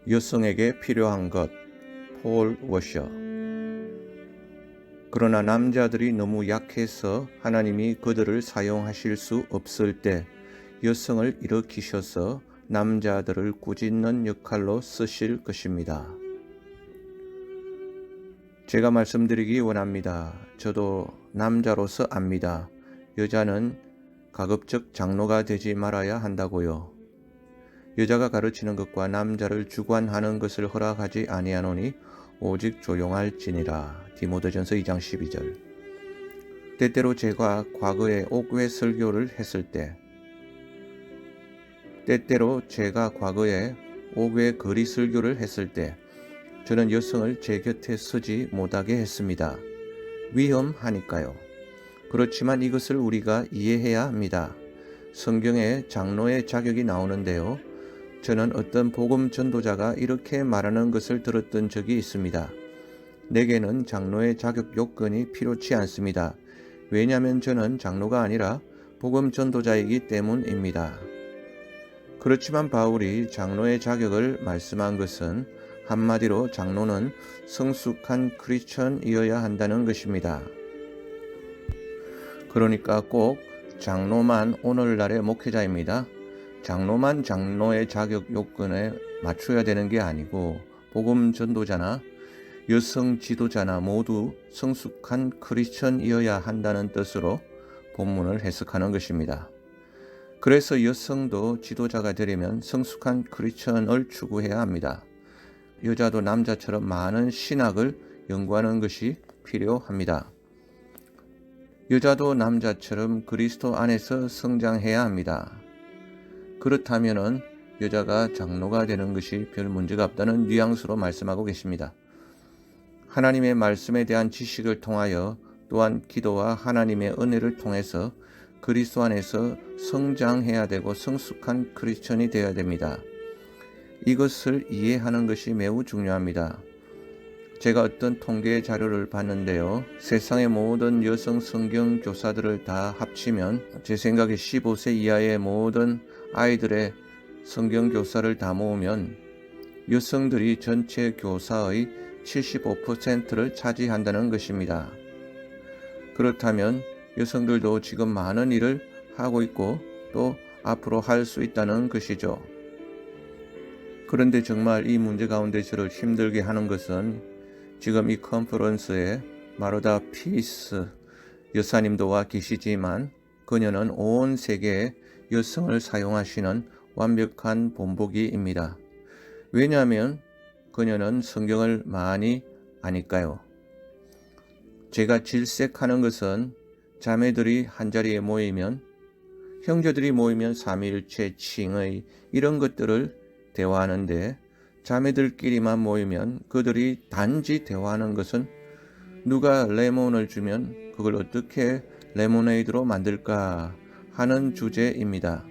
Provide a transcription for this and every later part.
여성에게 필요한 것, 폴 워셔. 그러나 남자들이 너무 약해서 하나님이 그들을 사용하실 수 없을 때 여성을 일으키셔서 남자들을 꾸짖는 역할로 쓰실 것입니다. 제가 말씀드리기 원합니다. 저도 남자로서 압니다. 여자는 가급적 장로가 되지 말아야 한다고요. 여자가 가르치는 것과 남자를 주관하는 것을 허락하지 아니하노니 오직 조용할지니라. 디모데전서 2장 12절. 때때로 제가 과거에 옥외 설교를 했을 때, 옥외 거리 설교를 했을 때 저는 여성을 제 곁에 서지 못하게 했습니다. 위험하니까요. 그렇지만 이것을 우리가 이해해야 합니다. 성경에 장로의 자격이 나오는데요. 저는 어떤 복음 전도자가 이렇게 말하는 것을 들었던 적이 있습니다. 내게는 장로의 자격 요건이 필요치 않습니다. 왜냐하면 저는 장로가 아니라 복음 전도자이기 때문입니다. 그렇지만 바울이 장로의 자격을 말씀한 것은 한마디로 장로는 성숙한 크리스천이어야 한다는 것입니다. 그러니까 꼭 장로만 오늘날의 목회자입니다. 장로만 장로의 자격 요건에 맞춰야 되는 게 아니고 복음 전도자나 여성 지도자나 모두 성숙한 크리스천이어야 한다는 뜻으로 본문을 해석하는 것입니다. 그래서 여성도 지도자가 되려면 성숙한 크리스천을 추구해야 합니다. 여자도 남자처럼 많은 신학을 연구하는 것이 필요합니다. 여자도 남자처럼 그리스도 안에서 성장해야 합니다. 그렇다면은 여자가 장로가 되는 것이 별 문제가 없다는 뉘앙스로 말씀하고 계십니다. 하나님의 말씀에 대한 지식을 통하여 또한 기도와 하나님의 은혜를 통해서 그리스도 안에서 성장해야 되고 성숙한 크리스천이 되어야 됩니다. 이것을 이해하는 것이 매우 중요합니다. 제가 어떤 통계 자료를 봤는데요. 세상의 모든 여성 성경 교사들을 다 합치면 제 생각에 15세 이하의 모든 아이들의 성경 교사를 다 모으면 여성들이 전체 교사의 75%를 차지한다는 것입니다. 그렇다면 여성들도 지금 많은 일을 하고 있고 또 앞으로 할 수 있다는 것이죠. 그런데 정말 이 문제 가운데 저를 힘들게 하는 것은 지금 이 컨퍼런스에 마르다 피스 여사님도 와 계시지만 그녀는 온 세계에 여성을 사용하시는 완벽한 본보기입니다. 왜냐하면 그녀는 성경을 많이 아니까요. 제가 질색하는 것은 자매들이 한자리에 모이면 형제들이 모이면 삼위일체 칭의 이런 것들을 대화하는데 자매들끼리만 모이면 그들이 단지 대화하는 것은 누가 레몬을 주면 그걸 어떻게 레모네이드로 만들까 하는 주제입니다.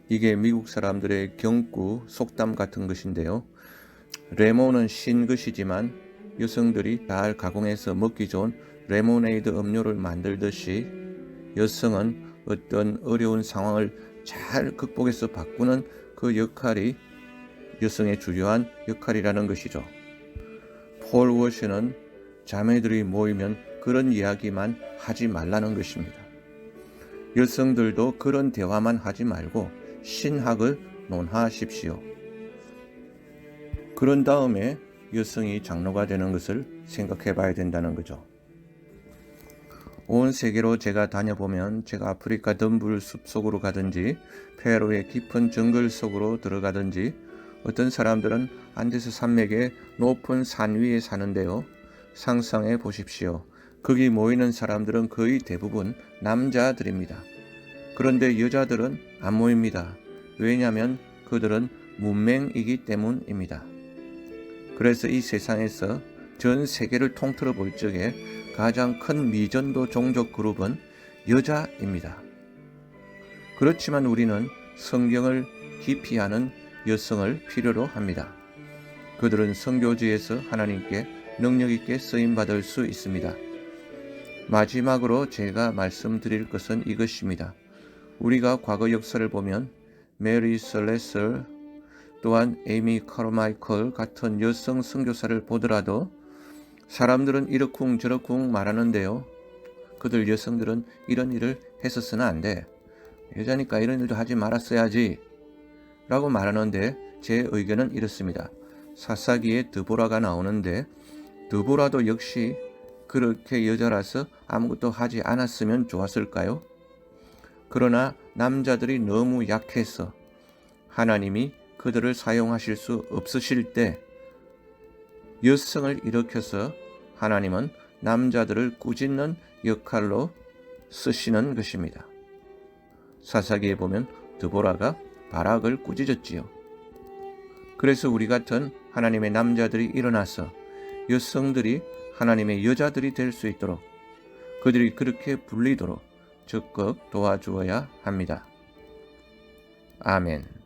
이게 미국 사람들의 경구 속담 같은 것인데요. 레몬은 신 것이지만 여성들이 잘 가공해서 먹기 좋은 레모네이드 음료를 만들듯이 여성은 어떤 어려운 상황을 잘 극복해서 바꾸는 그 역할이 여성의 주요한 역할이라는 것이죠. 폴 워셔는 자매들이 모이면 그런 이야기만 하지 말라는 것입니다. 여성들도 그런 대화만 하지 말고 신학을 논하십시오. 그런 다음에 여성이 장로가 되는 것을 생각해 봐야 된다는 거죠. 온 세계로 제가 다녀보면 제가 아프리카 덤불 숲속으로 가든지 페루의 깊은 정글 속으로 들어가든지 어떤 사람들은 안데스 산맥의 높은 산 위에 사는데요. 상상해 보십시오. 거기 모이는 사람들은 거의 대부분 남자들입니다. 그런데 여자들은 안 모입니다. 왜냐하면 그들은 문맹이기 때문입니다. 그래서 이 세상에서 전 세계를 통틀어 볼 적에 가장 큰 미전도 종족 그룹은 여자입니다. 그렇지만 우리는 성경을 깊이 아는 여성을 필요로 합니다. 그들은 선교지에서 하나님께 능력 있게 쓰임받을 수 있습니다. 마지막으로 제가 말씀드릴 것은 이것입니다. 우리가 과거 역사를 보면 메리 셀레서, 또한 에이미 카르마이클 같은 여성 선교사를 보더라도 사람들은 이러쿵저러쿵 말하는데요. 그들 여성들은 이런 일을 했었으나 안 돼. 여자니까 이런 일도 하지 말았어야지 라고 말하는데 제 의견은 이렇습니다. 사사기에 드보라가 나오는데 드보라도 역시 그렇게 여자라서 아무것도 하지 않았으면 좋았을까요? 그러나 남자들이 너무 약해서 하나님이 그들을 사용하실 수 없으실 때 여성을 일으켜서 하나님은 남자들을 꾸짖는 역할로 쓰시는 것입니다. 사사기에 보면 드보라가 바락을 꾸짖었지요. 그래서 우리 같은 하나님의 남자들이 일어나서 여성들이 하나님의 여자들이 될 수 있도록 그들이 그렇게 불리도록 적극 도와주어야 합니다. 아멘.